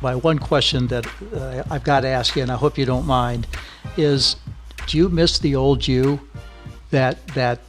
my one question that I've got to ask you, and I hope you don't mind, is do you miss the old you that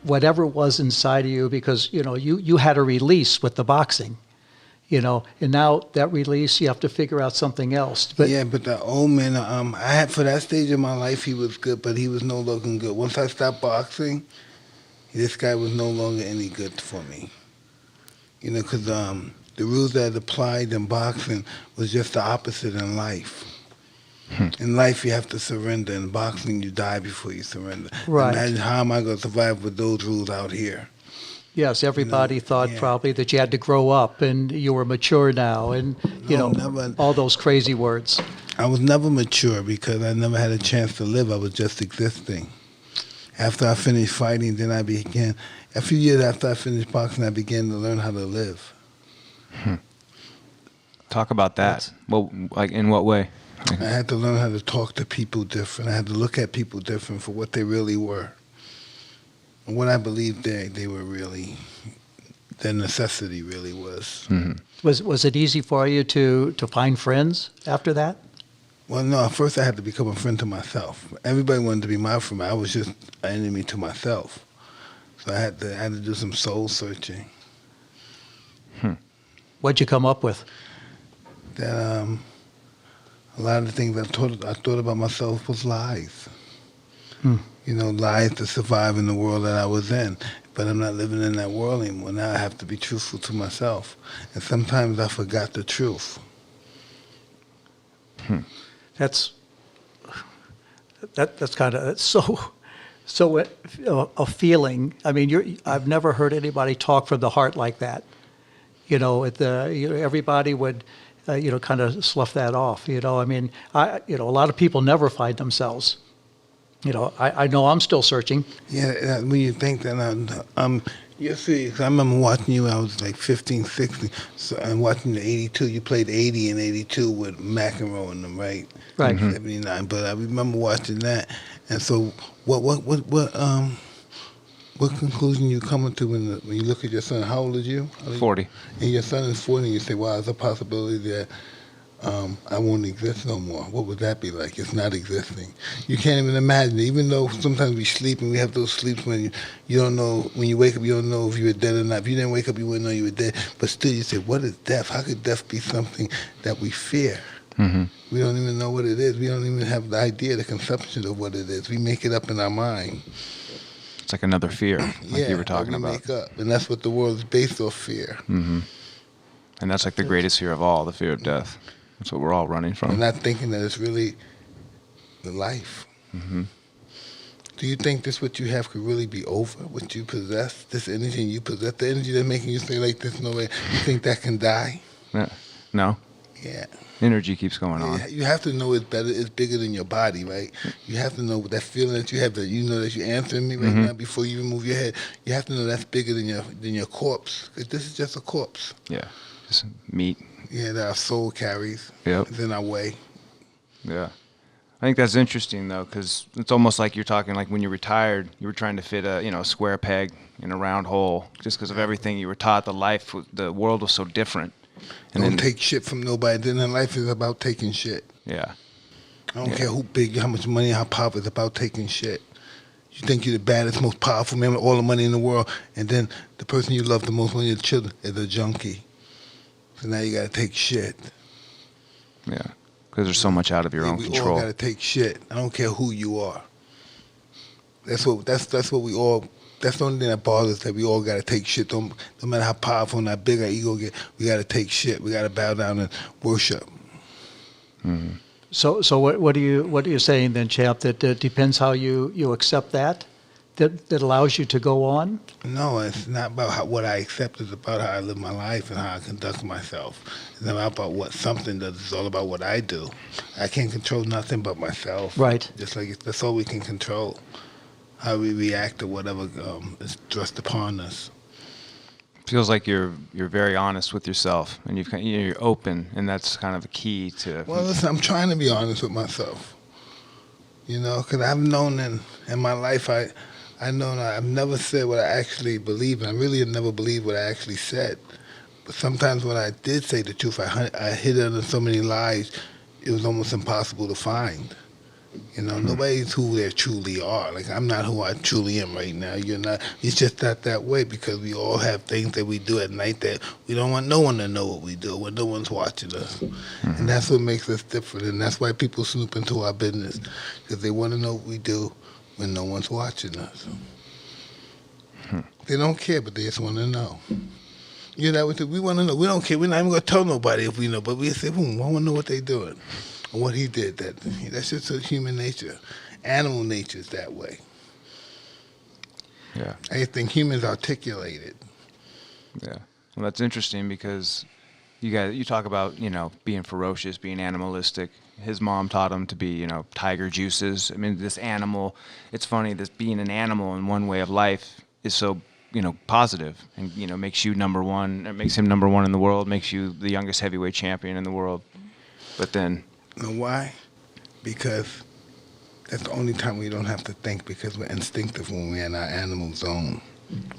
whatever was inside of you, because you had a release with the boxing, and now that release you have to figure out something else. But the old man, I had, for that stage of my life, he was good, but he was no longer good. Once I stopped boxing, this guy was no longer any good for me. Because the rules that applied in boxing was just the opposite in life. In life, you have to surrender. In boxing, you die before you surrender. Right. Imagine how am I going to survive with those rules out here? yes, everybody thought yeah. probably that you had to grow up and you were mature now, and never. all those crazy words. I was never mature because I never had a chance to live. I was just existing. After I finished fighting, then I began. A few years after I finished boxing, I began to learn how to live. Talk about that. Well, like in what way? I had to learn how to talk to people different. I had to look at people different for what they really were. And what I believed they were really, their necessity really was. Was it easy for you to find friends after that? Well, no, first I had to become a friend to myself. Everybody wanted to be my friend. I was just an enemy to myself. So I had to do some soul searching. What'd you come up with? That a lot of the things I thought about myself was lies. Lies to survive in the world that I was in. But I'm not living in that world anymore. Now I have to be truthful to myself. And sometimes I forgot the truth. That's kind of so a feeling. I mean, I've never heard anybody talk from the heart like that. Everybody would, kind of slough that off. I mean, a lot of people never find themselves. I know I'm still searching. Yeah, when you think that, you see, 'cause I remember watching you when I was like 15, 16, so I'm watching the 82. You played 80 and 82 with McEnroe and them, right? Right. 79. But I remember watching that. And so what conclusion you coming to when you look at your son? How old is you? 40. And your son is 40 and you say, wow, there's a possibility that I won't exist no more. What would that be like? It's not existing. You can't even imagine it. Even though sometimes we sleep and we have those sleeps when you don't know, when you wake up, you don't know if you were dead or not. If you didn't wake up, you wouldn't know you were dead. But still you say, what is death? How could death be something that we fear? We don't even know what it is. We don't even have the idea, the conception of what it is. We make it up in our mind. It's like another fear, like you were talking we about. Make up. And that's what the world is based off, fear. And that's like the greatest fear of all, the fear of death. That's what we're all running from. And not thinking that it's really the life. Do you think this what you have could really be over? What you possess, this energy you possess, the energy that's making you say like this, no way, you think that can die? No. Yeah. Energy keeps going on. You have to know it's better, it's bigger than your body, right? You have to know that feeling that you have, that you know that you're answering me right now before you even move your head. You have to know that's bigger than your corpse. Because this is just a corpse. Yeah. Just meat. Yeah, that our soul carries. Yep. It's in our way. Yeah. I think that's interesting, though, because it's almost like you're talking like when you retired, you were trying to fit a square peg in a round hole just because of everything you were taught. The world was so different. And Don't take shit from nobody. Then life is about taking shit. Yeah. I don't care who big, how much money, how powerful. It's about taking shit. You think you're the baddest, most powerful man with all the money in the world, and then the person you love the most, one of your children, is a junkie. So now you got to take shit. Yeah. Because there's so much out of your own control. We all got to take shit. I don't care who you are. That's what we all. That's the only thing that bothers us, that we all got to take shit. No matter how powerful and how big our ego get, we got to take shit. We got to bow down and worship. So what are you saying then, Champ? That depends how you accept that allows you to go on? No, it's not about what I accept. It's about how I live my life and how I conduct myself. It's not about what something does. It's all about what I do. I can't control nothing but myself. Right. Just like that's all we can control. How we react to whatever is thrust upon us. Feels like you're very honest with yourself, and you're open, and that's kind of a key to. Well, listen, I'm trying to be honest with myself. Because I've known in my life, I know that I've never said what I actually believe, and I really have never believed what I actually said. But sometimes when I did say the truth, I hid under so many lies, it was almost impossible to find. Nobody's who they truly are. Like, I'm not who I truly am right now. You're not. It's just not that way because we all have things that we do at night that we don't want no one to know what we do when no one's watching us. And that's what makes us different. And that's why people snoop into our business because they want to know what we do when no one's watching us. They don't care, but they just want to know. We want to know. We don't care. We're not even going to tell nobody if we know, but we say, I want to know what they're doing. And what he did, that's just human nature. Animal nature is that way. Yeah. I think humans articulate it. Yeah. Well, that's interesting because you talk about, being ferocious, being animalistic. His mom taught him to be, tiger juices. I mean, this animal, it's funny, this being an animal in one way of life is so, positive and, makes you number one. It makes him number one in the world, makes you the youngest heavyweight champion in the world. But then... You know why? Because that's the only time we don't have to think because we're instinctive when we're in our animal zone,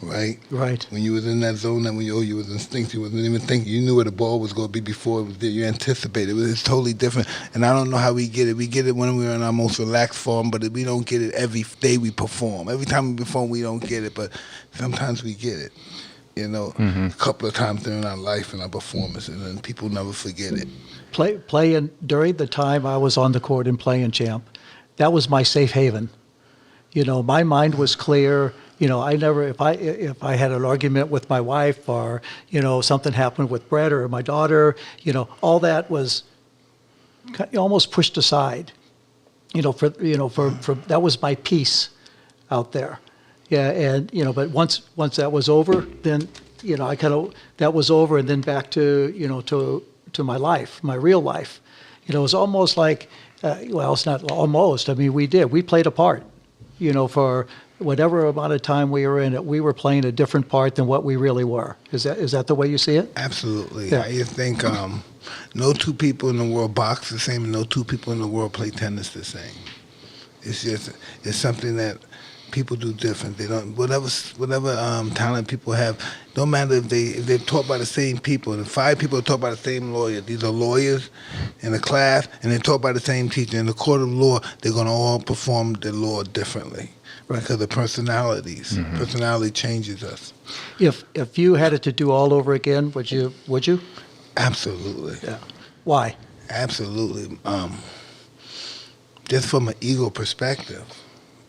right? Right. When you was in that zone, that when you was instinctive, you wasn't even thinking. You knew where the ball was going to be before it was there. You anticipated. It's totally different. And I don't know how we get it. We get it when we're in our most relaxed form, but we don't get it every day we perform. Every time we perform, we don't get it, but sometimes we get it. A couple of times during our life and our performances, and people never forget it. Playing during the time I was on the court and playing champ, that was my safe haven. My mind was clear. I never, if I had an argument with my wife or something happened with Brett or my daughter, all that was almost pushed aside. For that was my peace out there. Yeah, and but once that was over, then that was over, and then back to to my life, my real life. It was almost like, it's not almost. I mean, we played a part. For whatever amount of time we were in it, we were playing a different part than what we really were. Is that the way you see it? Absolutely. Yeah. I think no two people in the world box the same, and no two people in the world play tennis the same. It's something that people do different. They don't whatever talent people have. Don't matter if they're taught by the same people. And if 5 people are taught by the same lawyer, these are lawyers in a class, and they're taught by the same teacher. In the court of law, they're going to all perform the law differently because of personalities. Mm-hmm. Personality changes us. If you had it to do all over again, would you? Absolutely. Yeah. Why? Absolutely. Just from an ego perspective.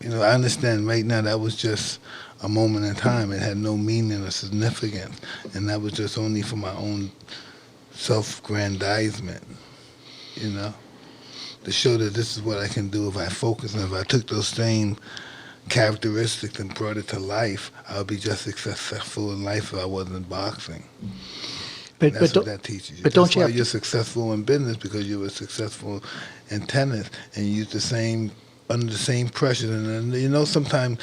I understand right now that was just a moment in time. It had no meaning or significance. And that was just only for my own self-grandizement, to show that this is what I can do if I focus. And if I took those same characteristics and brought it to life, I would be just as successful in life if I wasn't boxing. But that's what that teaches you. But that's why you're successful in business, because you were successful in tennis and you use the same under the same pressure. And sometimes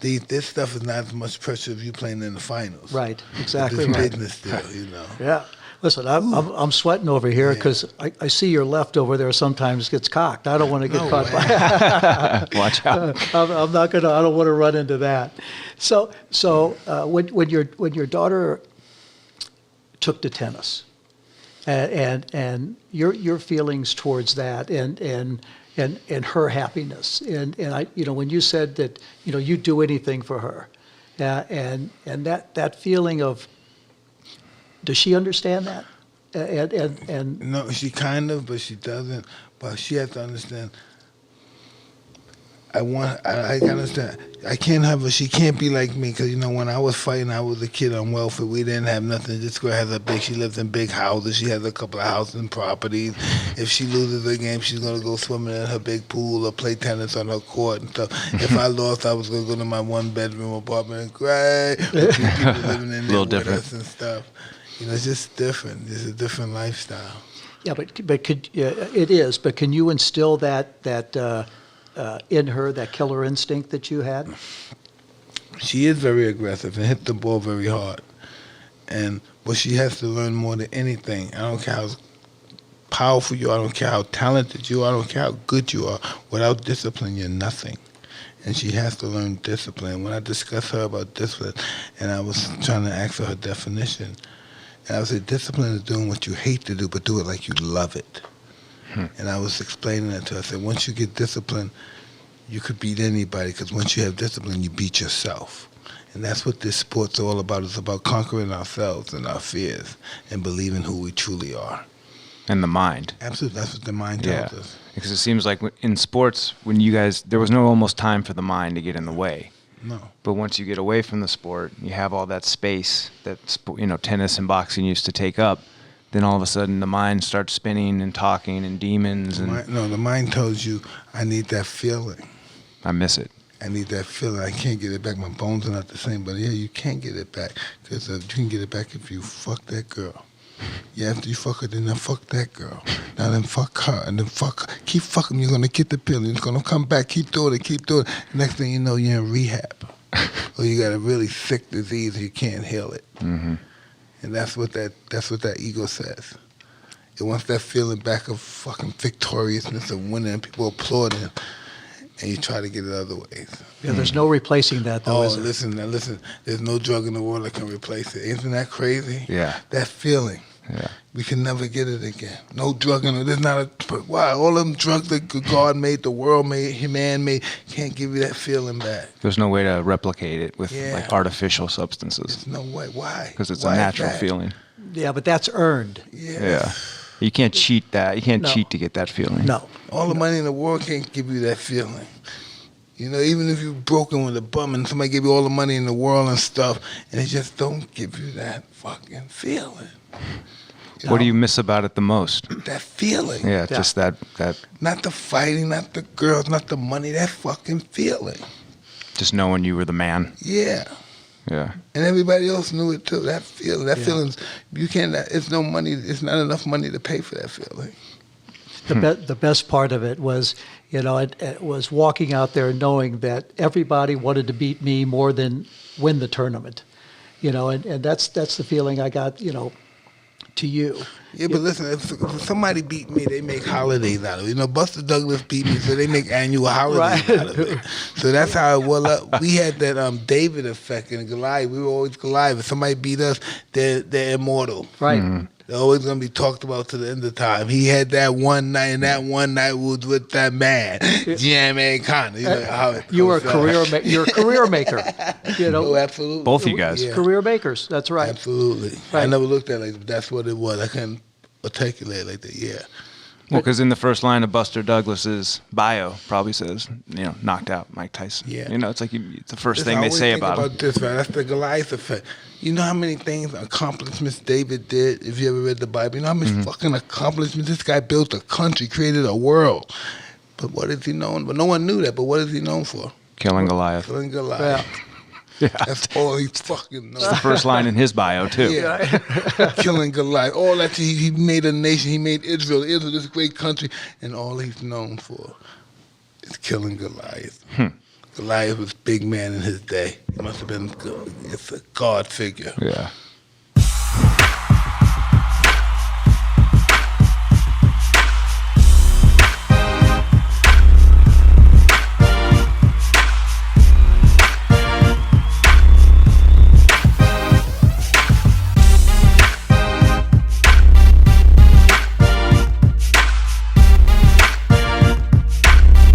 this stuff is not as much pressure if you're playing in the finals. Right, exactly. This right. business still, Yeah. Listen, I'm sweating over here because I see your left over there sometimes gets cocked. I don't want to get caught by. Watch out. I'm not gonna. I don't want to run into that. So when your daughter took to tennis, and your feelings towards that, and her happiness, and I, when you said that you'd do anything for her, and that feeling of, does she understand that? And no, she kind of, but she doesn't. But she has to understand. I can understand. I can't have her. She can't be like me, because when I was fighting, I was a kid on welfare. We didn't have nothing. This girl has she lives in big houses. She has a couple of houses and properties. If she loses a game, she's gonna go swimming in her big pool or play tennis on her court and stuff. If I lost, I was gonna go to my 1-bedroom apartment and cry. With people living in there with us and stuff. It's just different. It's a different lifestyle. Yeah, but it is. But can you instill that in her, that killer instinct that you had? She is very aggressive and hit the ball very hard. But she has to learn more than anything. I don't care how powerful you are. I don't care how talented you are. I don't care how good you are. Without discipline, you're nothing. And she has to learn discipline. When I discussed her about discipline, and I was trying to ask her definition, And I would say discipline is doing what you hate to do, but do it like you love it. And I was explaining that to her. I said, once you get discipline, you could beat anybody, because once you have discipline, you beat yourself. And that's what this sport's all about. It's about conquering ourselves and our fears and believing who we truly are. And the mind. Absolutely. That's what the mind tells us. Because it seems like in sports, when you guys, there was no almost time for the mind to get in the way. No. But once you get away from the sport, you have all that space that, tennis and boxing used to take up. Then all of a sudden the mind starts spinning and talking and demons. The mind tells you, I need that feeling. I miss it. I need that feeling. I can't get it back. My bones are not the same. But yeah, you can't get it back. Because you can get it back if you fuck that girl. Yeah, after you fuck her, then fuck that girl. Now then fuck her, and then fuck her. Keep fucking, you're going to get the pill. It's going to come back. Keep doing it, keep doing it. Next thing you know, you're in rehab. Or you got a really sick disease and you can't heal it. Mm-hmm. And that's what that ego says. It wants that feeling back of fucking victoriousness, of winning, and people applauding, and you try to get it other ways. Yeah, there's no replacing that, though, Oh, is there? listen. There's no drug in the world that can replace it. Isn't that crazy? Yeah. That feeling. Yeah. We can never get it again. No drug in it. There's not a. Why? All them drugs that God made, the world made, man made, can't give you that feeling back. There's no way to replicate it with Yeah. like artificial substances. There's no way. Why? Because it's Why a is natural that? feeling. Yeah, but that's earned. Yeah. You can't cheat that. You can't No. cheat to get that feeling. No. All the money in the world can't give you that feeling. Even if you're broken with a bum and somebody give you all the money in the world and stuff, and they just don't give you that fucking feeling. What do you miss about it the most? That feeling. Yeah, just that. Not the fighting, not the girls, not the money, that fucking feeling. Just knowing you were the man. Yeah. Yeah. And everybody else knew it too. That feeling, feeling's, you can't, it's no money, it's not enough money to pay for that feeling. The best part of it was, it was walking out there knowing that everybody wanted to beat me more than win the tournament. And that's the feeling I got, to you. Yeah, but listen, if somebody beat me, they make holidays out of it. Buster Douglas beat me, so they make annual holidays out of it. So that's how it was. We had that David effect in Goliath. We were always Goliath. If somebody beat us, they're immortal. Right. Mm-hmm. They're always going to be talked about to the end of time. He had that one night, and that one night was with that man, G.M.A. Connor. You were a career maker. Oh, absolutely. Both you guys. Yeah. Career makers. That's right. Absolutely. Right. I never looked at it like that. That's what it was. I couldn't articulate it like that. Yeah. Well, because in the first line of Buster Douglas's bio probably says, knocked out Mike Tyson. Yeah. It's like it's the first Listen, thing I they always say think about him. this, right? That's the Goliath effect. You know how many accomplishments David did, if you ever read the Bible? You know how many fucking accomplishments? This guy built a country, created a world. But what is he known? But no one knew that. But what is he known for? Killing Goliath. Killing Goliath. Yeah. That's all he fucking knows. It's the first line in his bio, too. Yeah. Killing Goliath. All that, he made a nation. He made Israel. Israel, this great country. And all he's known for is killing Goliath. Goliath was a big man in his day. He must have been, it's a God figure. Yeah.